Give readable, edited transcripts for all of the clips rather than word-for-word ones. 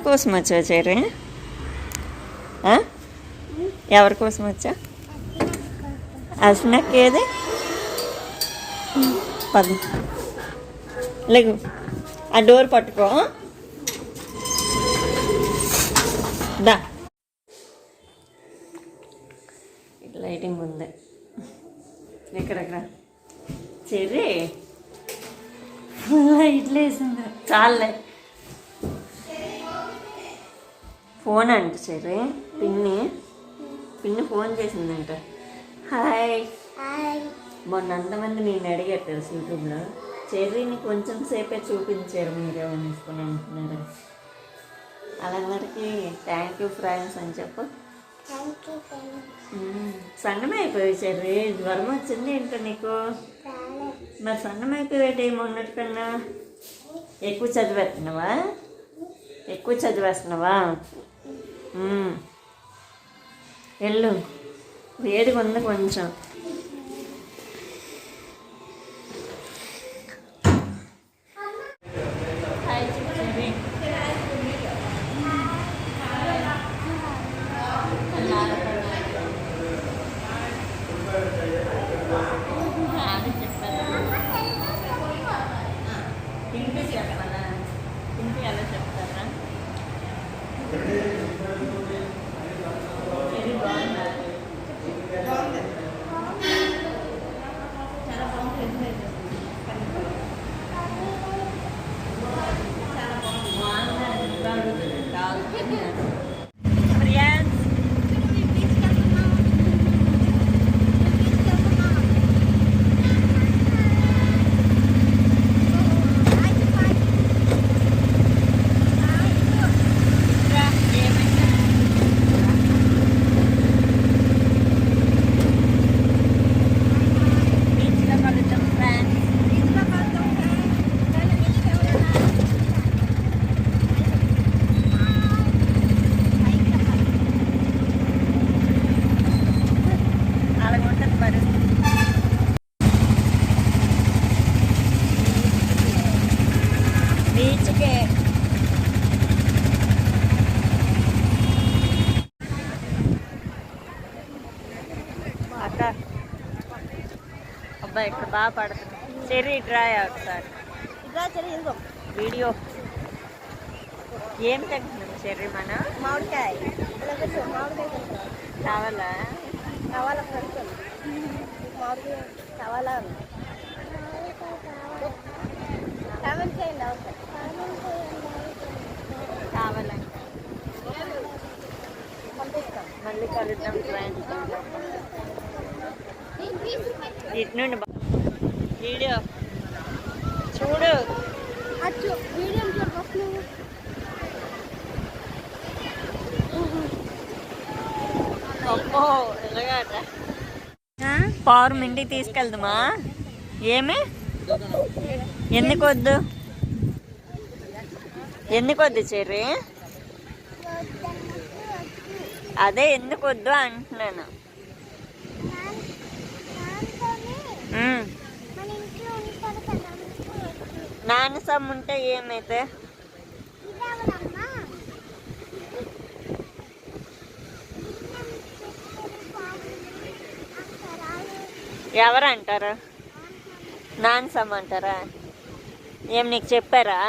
ఎవరి కోసం వచ్చావు చెర్రీ? ఎవరి కోసం వచ్చా? అసనక్ ఏది? పది లేగు, ఆ డోర్ పట్టుకో. దా, లైటింగ్ ఉంది ఎక్కడెక్కడ. చెర్రీ లైట్లు వేసింది చాలే. ఫోన్ అంట చెర్రీ, పిన్ని ఫోన్ చేసిందంట. హాయ్. మొన్న అంతమంది నేను అడిగారు తెలుసు యూట్యూబ్లో, చెర్రీని కొంచెం సేపే చూపించారు మీరేమో తీసుకొని అంటున్నారు. వాళ్ళందరికీ థ్యాంక్ యూ ఫ్రెండ్స్ అని చెప్పు. సన్నమే అయిపోయి చెర్రీ, జ్వరం వచ్చింది ఏంటో నీకు? మరి సన్నం అయిపోయాడు మొన్నటికన్నా. ఎక్కువ చదివేస్తున్నావా? వెళ్ళు, వేడిగా ఉంది కొంచెం. ఇంటి ఎలా చెప్తారా? బీచ్కే అక్క. అబ్బాయి ఇక్కడ బాగా పడుతుంది. చెర్రీ డ్రాయ్ ఒకసారి వీడియో. ఏం తింటున్నాం చెర్రీ? మన మామిడికాయ కావాలా? కావాలా? కామెంట్ చేయండి. కావాలంటే పంపిస్తాం. మళ్ళీ కలుద్దాం ఫ్రెండ్స్. ఇటు నుండి వీడియో చూడు. వీడియో చూడు. అమ్మో ఎలాగట. పవర్ ఇంటికి తీసుకెళ్దామా? ఏమి ఎందుకొద్దు చెర్రీ? అదే ఎందుకొద్దు అంటున్నాను. నాన్న సమ్ ఉంటే ఏమైతే? ఎవరంటారా? నాన్న సమ్ అంటారా? ఏం నీకు చెప్పారా?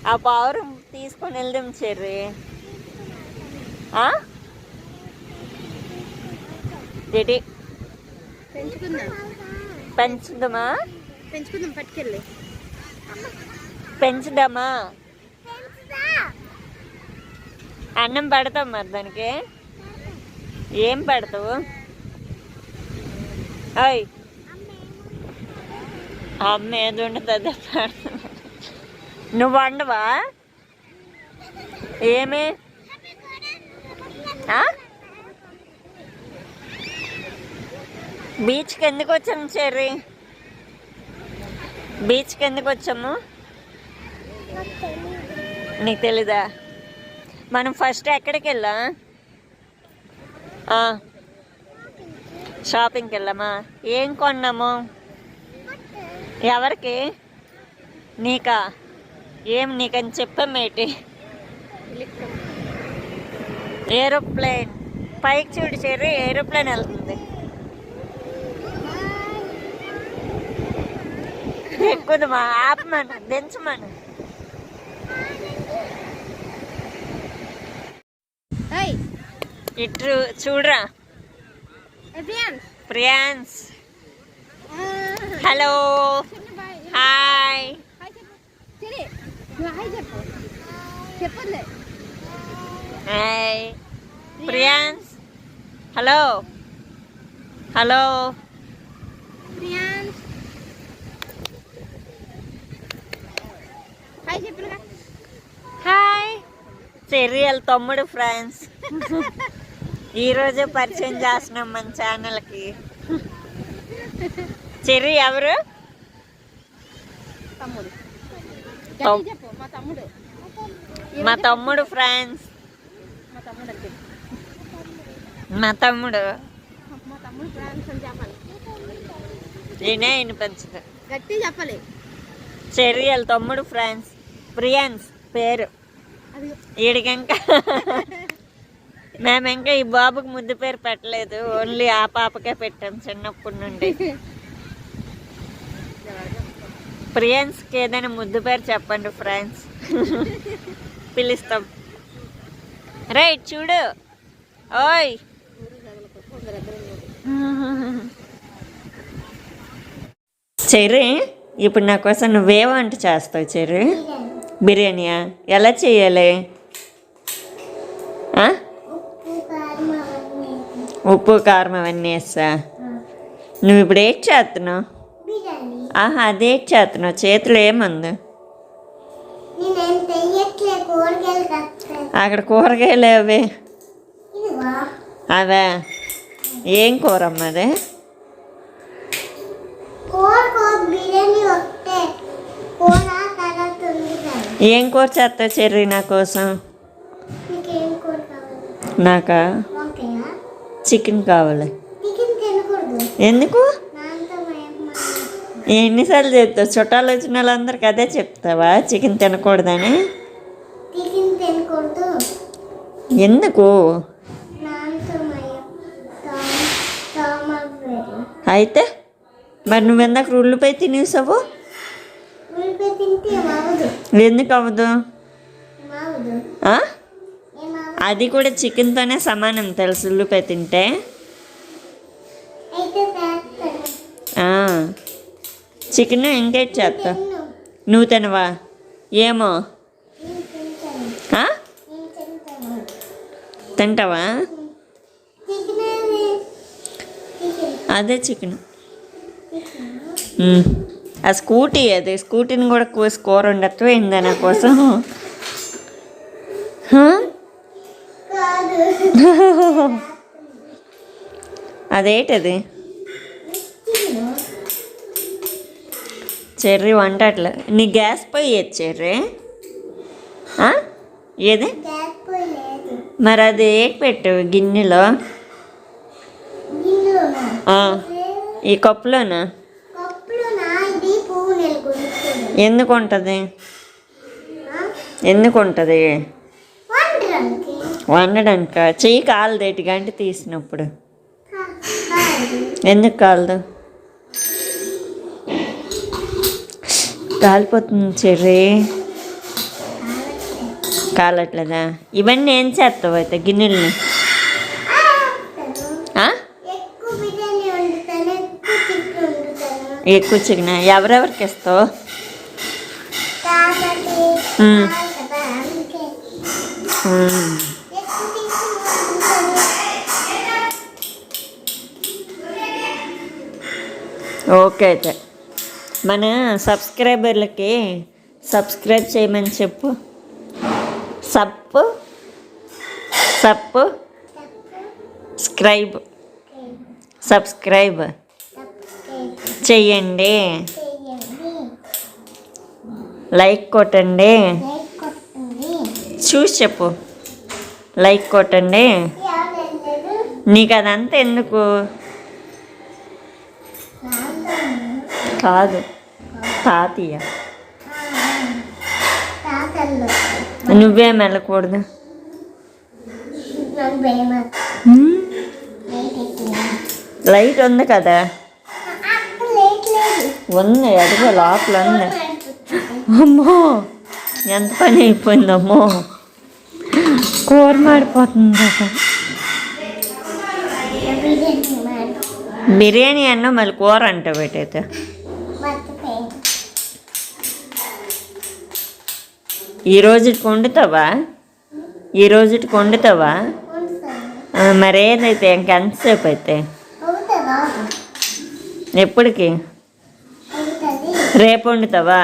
ఆ పవర్ తీసుకొని వెళ్దాం చెర్రీ. ఏంటి పెంచుదామా? పట్టుకెళ్ళి పెంచుదామా? అన్నం పెడతాం మరి దానికి. ఏం పెడతావు? అయ్ అమ్మ ఏది ఉండదు పెడతాం. నువ్వు వండవా? ఏమి బీచ్కి ఎందుకు వచ్చాము చెర్రీ? బీచ్కి ఎందుకు వచ్చాము నీకు తెలీదా? మనం ఫస్ట్ ఎక్కడికి వెళ్ళా? షాపింగ్కి వెళ్ళామా? ఏం కొన్నాము? ఎవరికి? నీకా? ఏం నీకని చెప్పమేటి? ఏరోప్లేన్. పైకి చూడు చెర్రీ, ఏరోప్లేన్ వెళ్తుంది. ఎక్కుదమా? ఆపమను, దించమను. ఇటు చూడరా. Prions. Hello, hi. Hi prions. Hello hello. Hi. Cherry వాళ్ళ తమ్ముడు ఫ్రెండ్స్. ఈరోజే పరిచయం చేస్తున్నాం మన ఛానల్కి. చెర్రీ ఎవరు? మా తమ్ముడు ఫ్రెండ్స్. మా తమ్ముడు నేనే వినిపించదు. గట్టి చెప్పాలి. చెర్రీ వాళ్ళ తమ్ముడు ఫ్రెండ్స్. ప్రియాన్స్ పేరు. వీడికి ఇంకా మేము ఇంకా ఈ బాబుకి ముద్దు పేరు పెట్టలేదు, ఓన్లీ ఆ పాపకే పెట్టాం చిన్నప్పటి నుండి. ప్రియాన్స్కి ఏదైనా ముద్దు పేరు చెప్పండి ఫ్రెండ్స్, పిలుస్తాం. రైట్ చూడు. ఓయ్ చెర్రీ, ఇప్పుడు నా కోసం నువ్వే వంట చేస్తావు చెర్రీ? బిర్యానీయా? ఎలా చేయాలి? ఉప్పు కారం అవన్నీ వేస్తా. నువ్వు ఇప్పుడు ఏం చేస్తున్నావు? ఆహా, అదేం చేస్తున్నావు? చేతిలో ఏముంది? అక్కడ కూరగాయలు అవి అవే. ఏం కూర అమ్మా అదే? ఏం కూర చేస్తావు చెర్రీ నా కోసం? నాకా చికెన్ కావాలి. ఎందుకు? ఎన్నిసార్లు చెప్తావు? చుట్టాలు వచ్చిన వాళ్ళందరికి అదే చెప్తావా, చికెన్ తినకూడదని? ఎందుకు? అయితే మరి నువ్వు ఎందాక ఉల్లిపాయ తినేసావు? ఎందుకు అవ్వదు? అది కూడా చికెన్తోనే సమానం తెలుసు, ఉల్లిపాయ తింటే. చికెన్ ఇంకేట్ చేస్తా. నువ్వు తినవా? ఏమో. తింటావా? అదే చికెన్. ఆ స్కూటీ, అది స్కూటీని కూడా కోసి కూర ఉండట్టు అయిందా నా కోసం? అదేంటది? చెర్రీ వంట అట్లా. నీ గ్యాస్ పొయ్యి ఏది చెర్రీ? ఏది? మరి అది ఏటి పెట్టావు గిన్నెలో? ఈ కప్పులోనా? ఎందుకు ఉంటుంది? ఎందుకు ఉంటుంది? వండడానిక? చెయ్యి కాలదేటి గంట తీసినప్పుడు? ఎందుకు కాలదు? కాలిపోతుంది చెర్రీ. కాలట్లేదా? ఇవన్నీ ఏం చేస్తావు అయితే గిన్నెల్ని? ఎక్కువ చికెన్ ఎవరెవరికి ఇస్తావు? ఓకే, అయితే మన సబ్స్క్రైబర్లకి సబ్స్క్రైబ్ చేయమని చెప్పు. సబ్స్క్రైబ్ చెయ్యండి, లైక్ కొట్టండి. చూసి చెప్పు, లైక్ కొట్టండి. నీకు అదంతా ఎందుకు? కాదు, తాతయ్య నువ్వేం వెళ్ళకూడదు. లైట్ ఉంది కదా, ఉంది అదిగో లోపల ఉంది. అమ్మో ఎంత పని అయిపోయిందమ్మో, కూర మాడిపోతుంది కదా. బిర్యానీ అన్న మళ్ళీ కూర అంట పెట్టయితే. ఈ రోజుకి వండుతావా? ఈ రోజుకి వండుతావా? మరేదైతే ఇంకెంతసేపు అయితే? ఎప్పటికి? రేపు వండుతావా?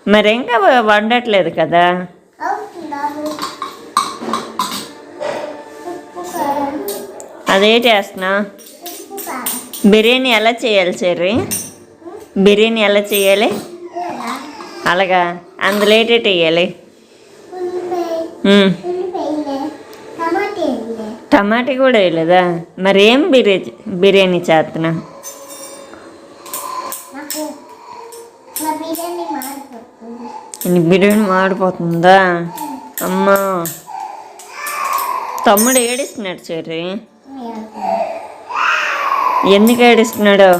మరి ఇంకా వండట్లేదు కదా. అదే చేస్తున్నా. బిర్యానీ ఎలా చేయాలి చెర్రీ? బిర్యానీ ఎలా చేయాలి? అలాగా అందులో ఏటేటి వేయాలి? టమాటా కూడా వేయలేదా? మరి ఏం బిర్యానీ చేస్తున్నా? బిర్యానీ మాడిపోతుందా? అమ్మా తమ్ముడు ఏడిస్తున్నాడు చెర్రీ. ఎందుకు ఏడుస్తున్నాడు?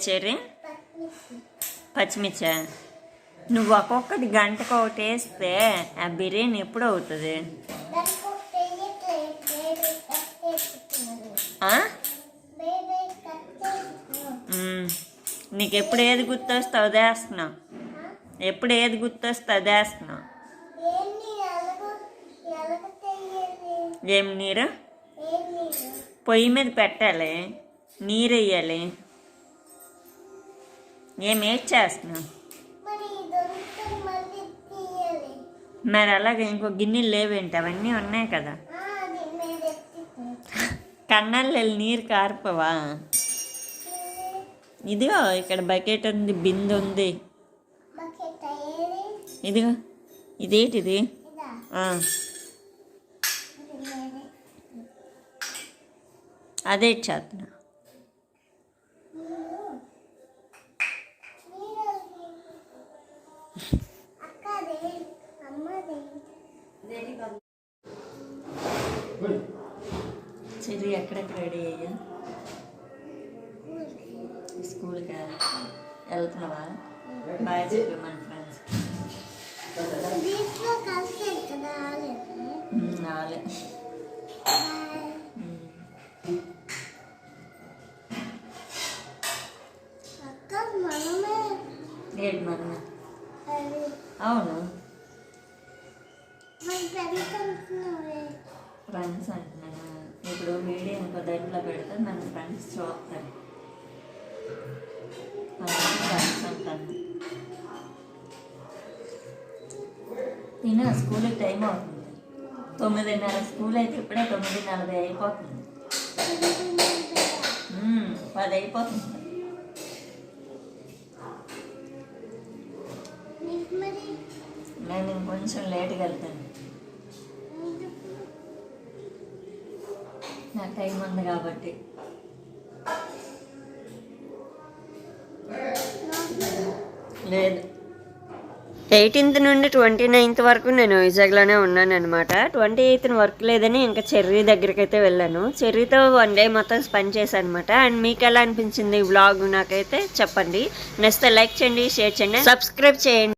చెర్రీ పచ్చిమిర్చా? నువ్వు ఒక్కొక్కటి గంటకు ఒకటి వేస్తే ఆ బిర్యానీ ఎప్పుడు అవుతుంది? నీకు ఎప్పుడు ఏది గుర్తొస్తే అదే వేస్తున్నావు. ఎప్పుడు ఏది గుర్తొస్తే అదే వేస్తున్నావు. ఏం నీరు? పొయ్యి మీద పెట్టాలి, నీరు వేయాలి. ఏది చేస్తున్నావు? మరి అలాగే ఇంకో గిన్నెలు లేవేంటి? అవన్నీ ఉన్నాయి కదా. కన్నాళ్ళు నీరు కార్పవా? ఇదిగో ఇక్కడ బకెట్ ఉంది, బిందె ఉంది. ఇదిగో ఇదేంటిది? అదే చేస్తున్నా. చెర్రీ ఎక్కడెక్కడ రెడీ అయ్యా? స్కూల్కి వెళ్తున్నావా? బాయ్ చెప్పి మన ఫ్రెండ్స్. రాలే. ఏంటి మనమే? అవును ఫ్రెండ్స్ అంటున్నాను. ఇప్పుడు వీడియో ఇంకో దగ్గరలో పెడితే మన ఫ్రెండ్స్ చూస్తారు. ఫ్రెండ్స్ అంటాను. నేను స్కూల్కి టైం అవుతుంది. 9:30 స్కూల్ అయితే ఇప్పుడే 9:40 అయిపోతుంది. 10 అయిపోతుంది. నేను ఇంకొంచెం లేట్గా వెళ్తాను. నాకు టైం ఉంది కాబట్టి. లేదు 18th నుండి 29th వరకు నేను వైజాగ్లోనే ఉన్నాను అనమాట. 28th వర్క్ లేదని ఇంకా చెర్రీ దగ్గరికి అయితే వెళ్ళాను. చెర్రీతో 1 డే మొత్తం స్పెండ్ చేశాను అనమాట. అండ్ మీకు ఎలా అనిపించింది ఈ వ్లాగ్ నాకైతే చెప్పండి. నెక్స్ట్ లైక్ చేయండి, షేర్ చేయండి, సబ్స్క్రైబ్ చేయండి.